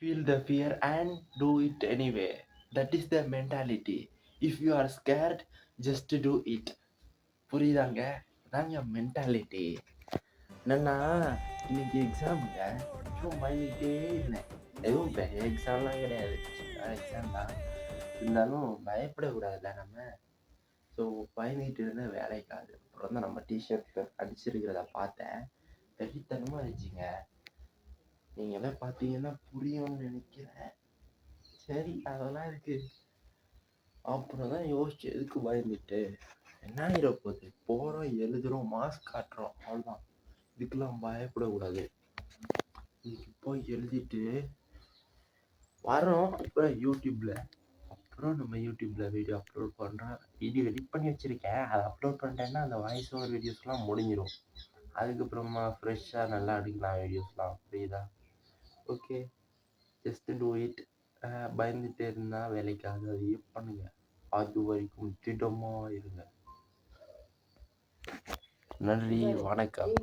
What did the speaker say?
feel the fear and do it anyway. That is the mentality. If you are scared, just do it. புரியுதாங்க? அதாங்க mentality. என்னன்னா, இன்னைக்கு எக்ஸாமுங்க. சும்மா பயந்துக்கிட்டே இருந்தேன். எதுவும் பெரிய எக்ஸாம்லாம் கிடையாது. சின்ன எக்ஸாம் தான். இருந்தாலும் பயப்படக்கூடாதுல்ல நம்ம. ஸோ பயந்துக்கிட்டு இருந்தேன் வேலைக்காது. அப்புறம் தான் நம்ம டிஷர்ட் அடிச்சிருக்கிறத பார்த்தேன். வெறித்தனமாக இருந்துச்சுங்க. நீங்களாம் பார்த்தீங்கன்னா புரியும்னு நினைக்கிறேன். சரி அதெல்லாம் இருக்கு. அப்புறம் தான் யோசிச்சு எதுக்கு பயந்துட்டு என்ன ஆகிட போகுது, போகிறோம் எழுதுகிறோம் மாஸ்க் காட்டுறோம் அவ்வளோதான். இதுக்கெல்லாம் பயப்படக்கூடாது. இன்னைக்கு போய் எழுதிட்டு வரோம். அப்புறம் நம்ம யூடியூப்பில் வீடியோ அப்லோட் பண்ணுறேன். வீடியோ எடிட் பண்ணி வச்சுருக்கேன். அதை அப்லோட் பண்ணிட்டேன்னா அந்த வாய்ஸ் ஓவர் வீடியோஸ்லாம் முடிஞ்சிடும். அதுக்கப்புறமா ஃப்ரெஷ்ஷாக நல்லா எடுக்கலாம் வீடியோஸ்லாம். புரியுதா? Okay, just do it. பயந்துகிட்டே இருந்தால் வேலைக்காக அதையே பண்ணுங்க. அது வரைக்கும் திடமாக இருங்க. நன்றி, வணக்கம்.